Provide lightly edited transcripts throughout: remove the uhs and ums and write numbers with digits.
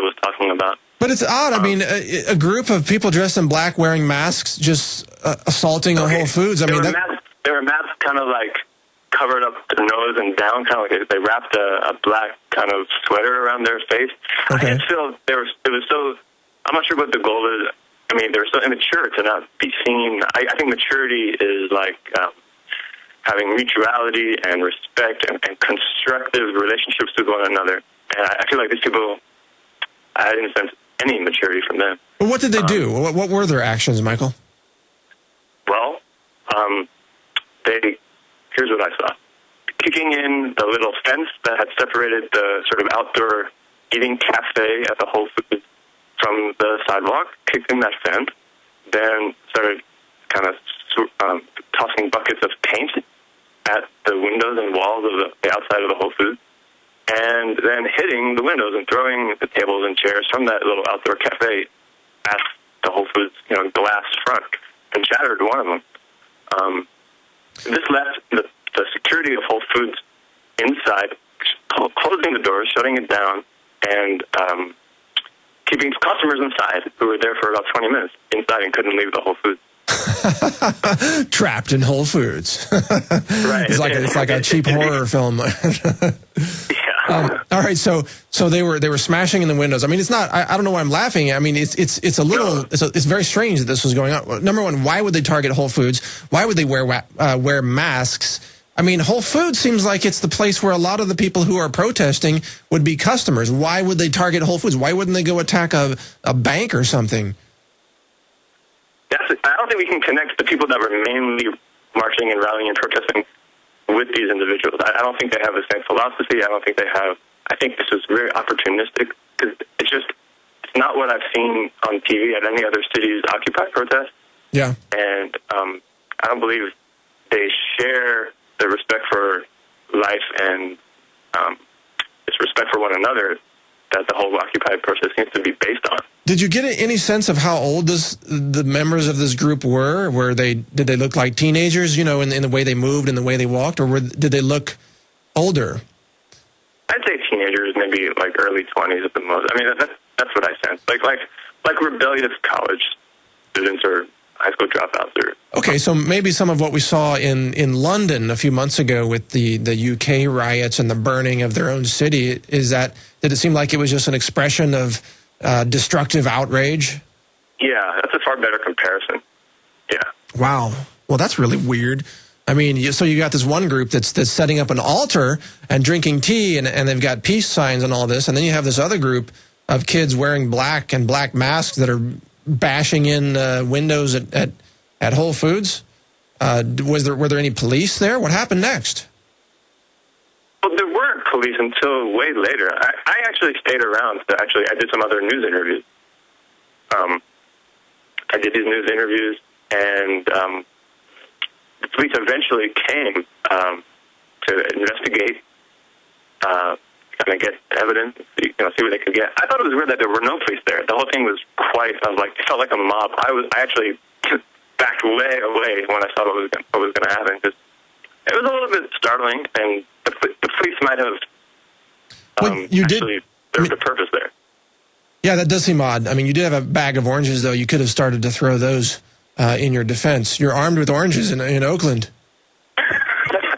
was talking about. But it's odd. I mean, a group of people dressed in black wearing masks just assaulting a Whole Foods. I mean, there were masks kind of like covered up their nose and down, kind of like they wrapped a black kind of sweater around their face. Okay. I just feel it was so, I'm not sure what the goal is. I mean, they were so immature to not be seen. I think maturity is like having mutuality and respect and constructive relationships with one another. And I feel like these people, I didn't sense any maturity from them. Well, what did they do? What were their actions, Michael? Well, here's what I saw. Kicking in the little fence that had separated the sort of outdoor eating cafe at the Whole Foods from the sidewalk, kicked in that fence, then started kind of tossing buckets of paint at the windows and walls of the outside of the Whole Foods, and then hitting the windows and throwing the tables and chairs from that little outdoor cafe at the Whole Foods, glass front, and shattered one of them. This left the security of Whole Foods inside, closing the doors, shutting it down, and keeping customers inside who were there for about 20 minutes inside and couldn't leave the Whole Foods. Trapped in Whole Foods. Right. It's like a cheap horror film. Yeah. All right. So they were smashing in the windows. I mean, it's not. I don't know why I'm laughing. I mean, it's a little. It's very strange that this was going on. Number one, why would they target Whole Foods? Why would they wear masks? I mean, Whole Foods seems like it's the place where a lot of the people who are protesting would be customers. Why would they target Whole Foods? Why wouldn't they go attack a bank or something? I don't think we can connect the people that were mainly marching and rallying and protesting with these individuals. I don't think they have the same philosophy. I don't think they have. I think this was very opportunistic because it's not what I've seen on TV at any other city's Occupy protest. Yeah. And I don't believe they share the respect for life and this respect for one another that the whole Occupy protest seems to be based on. Did you get any sense of how old the members of this group were? Did they look like teenagers, in the way they moved and the way they walked, or did they look older? I'd say teenagers, maybe like early 20s at the most. I mean, that's what I sense. Like rebellious college students or high school dropouts. Okay, so maybe some of what we saw in London a few months ago with the UK riots and the burning of their own city, did it seem like it was just an expression of destructive outrage? Yeah, that's a far better comparison. Yeah. Wow. Well, that's really weird. I mean, so you got this one group that's setting up an altar and drinking tea, and they've got peace signs and all this, and then you have this other group of kids wearing black masks that are bashing in windows at Whole Foods. Were there any police there? What happened next? Well, there weren't police until way later. I actually stayed around. I did some other news interviews. I did these news interviews, and the police eventually came to investigate, kind of get evidence, see what they could get. I thought it was weird that there were no police there. The whole thing was it felt like a mob. I actually backed way away when I saw what was going to happen, because it was a little bit startling, and the police might have served a purpose there. Yeah, that does seem odd. I mean, you did have a bag of oranges, though. You could have started to throw those in your defense. You're armed with oranges in Oakland.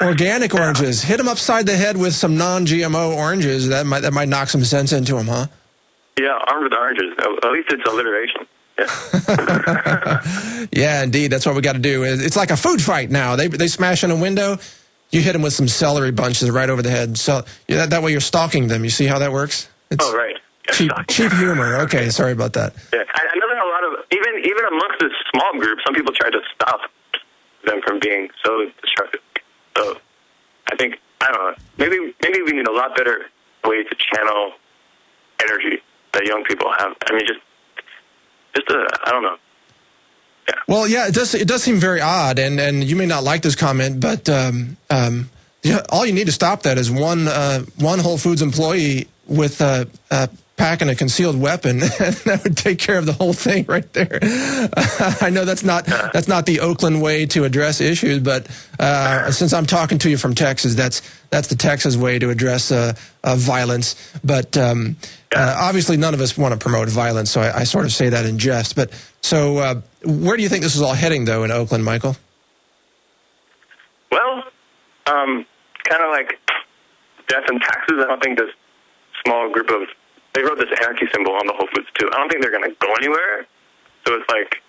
Organic oranges. Hit them upside the head with some non-GMO oranges. That might knock some sense into them, huh? Yeah, armed with oranges. At least it's alliteration. Yeah. Yeah, indeed. That's what we got to do. It's like a food fight now. They smash in a window. You hit them with some celery bunches right over the head. So that way you're stalking them. You see how that works? Oh, right. Yeah, cheap humor. Okay, sorry about that. Yeah, I know there are a lot of, even amongst this small group, some people try to stop them from being so destructive. So I think, I don't know, maybe we need a lot better way to channel energy that young people have. I mean, I don't know. Yeah. Well, yeah, it does seem very odd, and you may not like this comment, but all you need to stop that is one Whole Foods employee with packing a concealed weapon, and that would take care of the whole thing right there. I know that's not the Oakland way to address issues, but since I'm talking to you from Texas, that's the Texas way to address violence. But obviously, none of us want to promote violence, so I sort of say that in jest. But so, where do you think this is all heading, though, in Oakland, Michael? Well, kind of like death and taxes. I don't think this small group of, they wrote this anarchy symbol on the Whole Foods too. I don't think they're going to go anywhere. So it's like,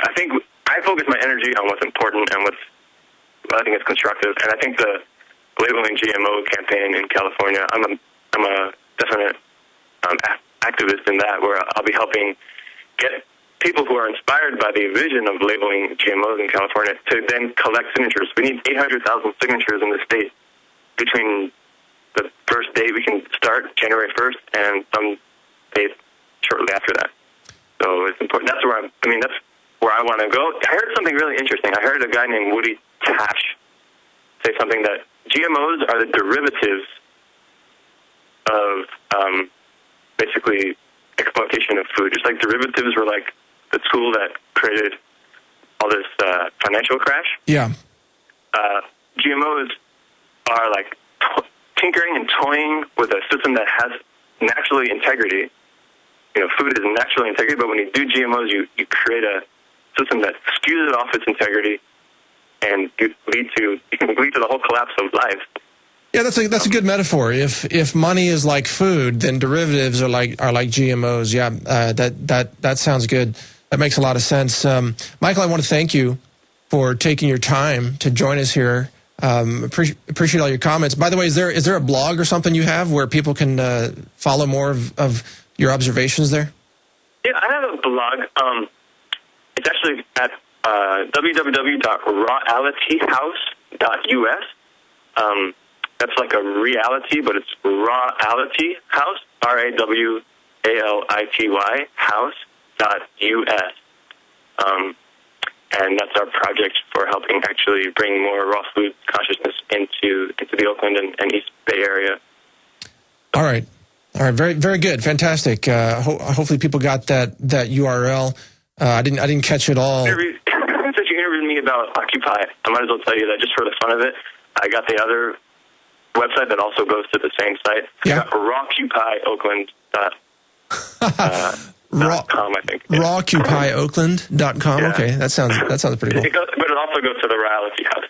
I think I focus my energy on what's important and what I think is constructive. And I think the labeling GMO campaign in California, I'm a definite activist in that, where I'll be helping get people who are inspired by the vision of labeling GMOs in California to then collect signatures. We need 800,000 signatures in the state between the first day we can start, January 1st, and some days shortly after that. So it's important. That's where I want to go. I heard something really interesting. I heard a guy named Woody Tash say something that GMOs are the derivatives of basically exploitation of food. Just like derivatives were like the tool that created all this financial crash. Yeah. GMOs are like tinkering and toying with a system that has naturally integrity. You know, food is naturally integrity, but when you do GMOs, you create a system that skews it off its integrity, and you can lead to the whole collapse of life. Yeah, that's a good metaphor. If money is like food, then derivatives are like GMOs. Yeah, that sounds good. That makes a lot of sense. Michael, I want to thank you for taking your time to join us here. Appreciate all your comments. By the way, is there a blog or something you have where people can follow more of your observations there? Yeah, I have a blog. It's actually at www.rawalityhouse.us. That's like a reality, but it's Rawality House, RAWALITY house.us. And that's our project for helping actually bring more raw food consciousness into the Oakland and East Bay area. All right. Very, very good. Fantastic. Hopefully people got that URL. I didn't catch it all. Since you interviewed me about Occupy, I might as well tell you that just for the fun of it, I got the other website that also goes to the same site. Yeah. rawcupyoakland.com, I think. Rawcupyoakland.com. Yeah. Okay, that sounds pretty cool. But it also goes to the Reality House.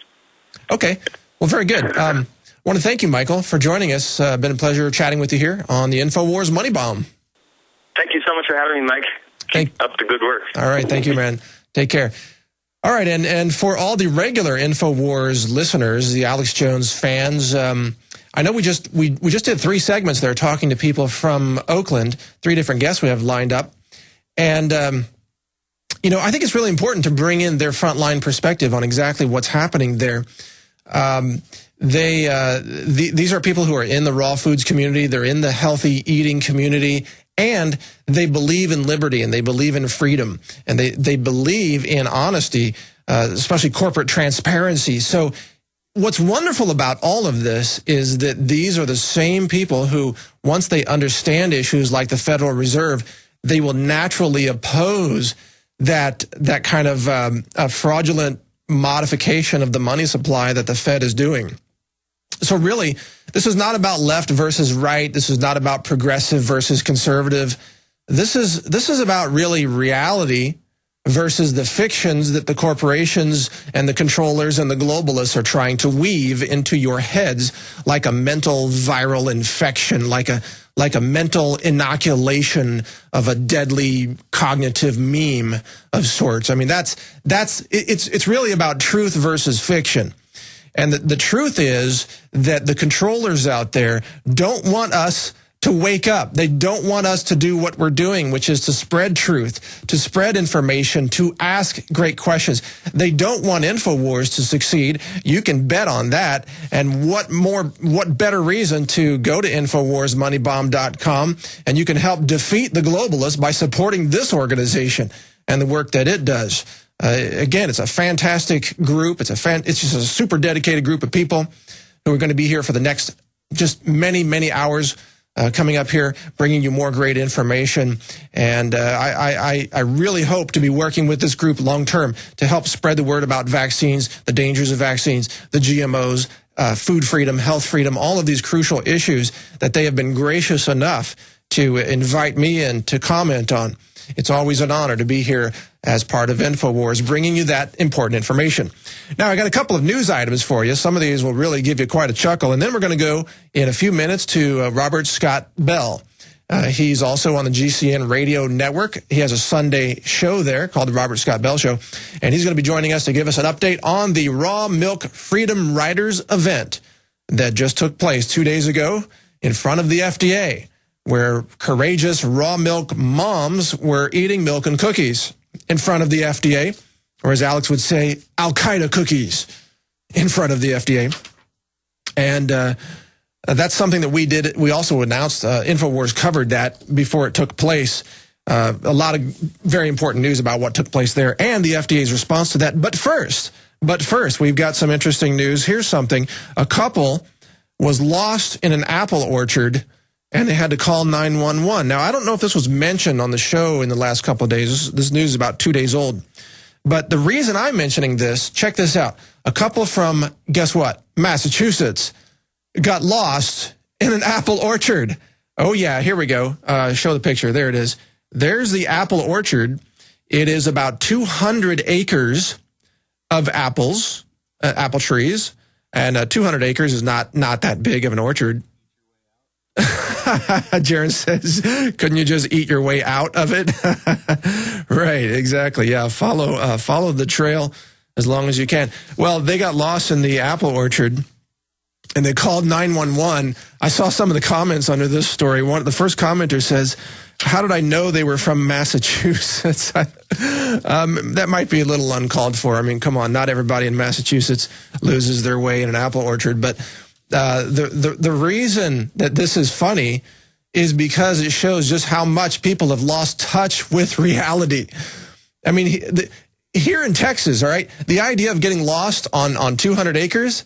Okay. Well, very good. I want to thank you, Michael, for joining us. Been a pleasure chatting with you here on the InfoWars Money Bomb. Thank you so much for having me, Mike. Keep up the good work. All right. Thank you, man. Take care. All right. And for all the regular InfoWars listeners, the Alex Jones fans, I know we just did 3 segments there talking to people from Oakland, 3 different guests we have lined up. And, I think it's really important to bring in their frontline perspective on exactly what's happening there. These are people who are in the raw foods community. They're in the healthy eating community, and they believe in liberty and they believe in freedom and they believe in honesty, especially corporate transparency. So what's wonderful about all of this is that these are the same people who, once they understand issues like the Federal Reserve, they will naturally oppose that kind of fraudulent modification of the money supply that the Fed is doing. So really, this is not about left versus right. This is not about progressive versus conservative. This is about really reality versus the fictions that the corporations and the controllers and the globalists are trying to weave into your heads like a mental viral infection, like a mental inoculation of a deadly cognitive meme of sorts. I mean, it's really about truth versus fiction. And the truth is that the controllers out there don't want us to wake up. They don't want us to do what we're doing, which is to spread truth, to spread information, to ask great questions. They don't want InfoWars to succeed. You can bet on that. And what better reason to go to InfoWarsMoneyBomb.com, and you can help defeat the globalists by supporting this organization and the work that it does. Again, it's a fantastic group. It's just a super dedicated group of people who are going to be here for the next just many, many hours coming up here, bringing you more great information. And I really hope to be working with this group long term to help spread the word about vaccines, the dangers of vaccines, the GMOs, food freedom, health freedom, all of these crucial issues that they have been gracious enough to invite me in to comment on. It's always an honor to be here as part of InfoWars, bringing you that important information. Now, I got a couple of news items for you. Some of these will really give you quite a chuckle. And then we're going to go in a few minutes to Robert Scott Bell. He's also on the GCN radio network. He has a Sunday show there called the Robert Scott Bell Show. And he's going to be joining us to give us an update on the Raw Milk Freedom Riders event that just took place 2 days ago in front of the FDA, where courageous raw milk moms were eating milk and cookies in front of the FDA, or as Alex would say, Al-Qaeda cookies in front of the FDA. And that's something that we did. We also announced, InfoWars covered that before it took place. A lot of very important news about what took place there and the FDA's response to that. But first, we've got some interesting news. Here's something. A couple was lost in an apple orchard, and they had to call 911. Now, I don't know if this was mentioned on the show in the last couple of days. This news is about 2 days old. But the reason I'm mentioning this, check this out. A couple from, guess what, Massachusetts, got lost in an apple orchard. Oh, yeah, here we go. Show the picture. There it is. There's the apple orchard. It is about 200 acres of apples, apple trees. And 200 acres is not that big of an orchard. Jaron says, couldn't you just eat your way out of it? Right, exactly. Yeah, follow the trail as long as you can. Well, they got lost in the apple orchard, and they called 911. I saw some of the comments under this story. The first commenter says, how did I know they were from Massachusetts? That might be a little uncalled for. I mean, come on, not everybody in Massachusetts loses their way in an apple orchard, but the reason that this is funny is because it shows just how much people have lost touch with reality. I mean, here in Texas, all right, the idea of getting lost on 200 acres,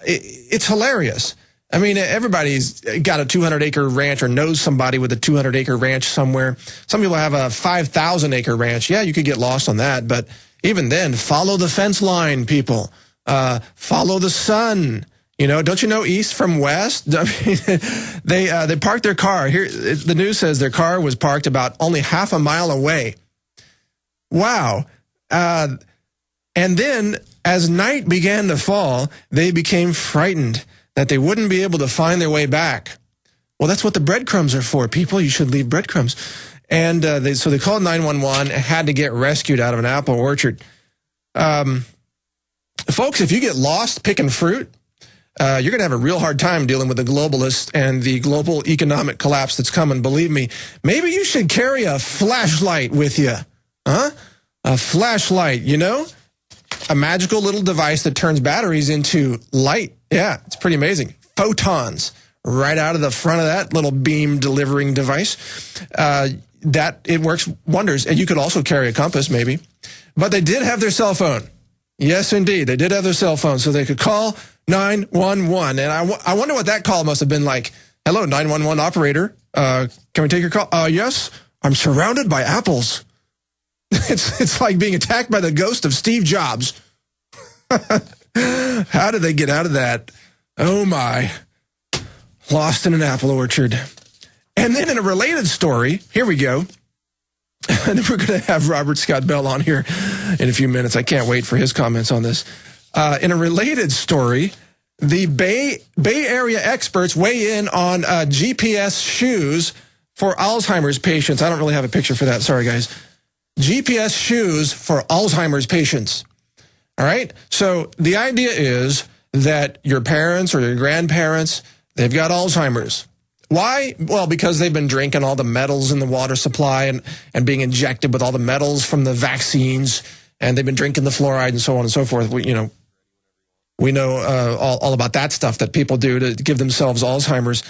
it's hilarious. I mean, everybody's got a 200-acre ranch or knows somebody with a 200-acre ranch somewhere. Some people have a 5,000-acre ranch. Yeah, you could get lost on that, but even then, follow the fence line, people. Follow the sun. You know, don't you know east from west? I mean, they parked their car. Here, the news says their car was parked about only half a mile away. Wow. And then, as night began to fall, they became frightened that they wouldn't be able to find their way back. Well, that's what the breadcrumbs are for, people. You should leave breadcrumbs. And so they called 911 and had to get rescued out of an apple orchard. Folks, if you get lost picking fruit, you're going to have a real hard time dealing with the globalists and the global economic collapse that's coming. Believe me, maybe you should carry a flashlight with you. Huh? A flashlight, you know? A magical little device that turns batteries into light. Yeah, it's pretty amazing. Photons right out of the front of that little beam delivering device. It works wonders. And you could also carry a compass, maybe. But they did have their cell phone. Yes, indeed. They did have their cell phone, so they could call 911. And I wonder what that call must have been like. Hello, 911 operator. Can we take your call? Yes, I'm surrounded by apples. It's like being attacked by the ghost of Steve Jobs. How did they get out of that? Oh, my. Lost in an apple orchard. And then in a related story, here we go. And we're going to have Robert Scott Bell on here in a few minutes. I can't wait for his comments on this. In a related story, the Bay Area experts weigh in on GPS shoes for Alzheimer's patients. I don't really have a picture for that. Sorry, guys. GPS shoes for Alzheimer's patients. All right? So the idea is that your parents or your grandparents, they've got Alzheimer's. Why? Well, because they've been drinking all the metals in the water supply and being injected with all the metals from the vaccines, and they've been drinking the fluoride and so on and so forth. We know all about that stuff that people do to give themselves Alzheimer's.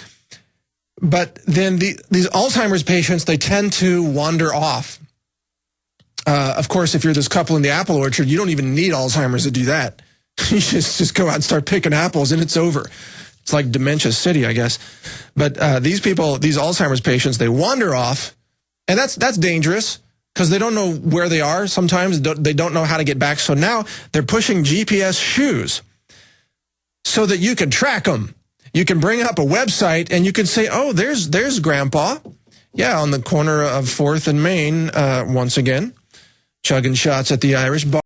But then these Alzheimer's patients, they tend to wander off. Of course, if you're this couple in the apple orchard, you don't even need Alzheimer's to do that. You just go out and start picking apples, and it's over. It's like Dementia City, I guess. But these people, these Alzheimer's patients, they wander off, and that's dangerous because they don't know where they are. Sometimes they don't know how to get back. So now they're pushing GPS shoes so that you can track them. You can bring up a website and you can say, oh, there's Grandpa. Yeah, on the corner of 4th and Main, once again, chugging shots at the Irish bar.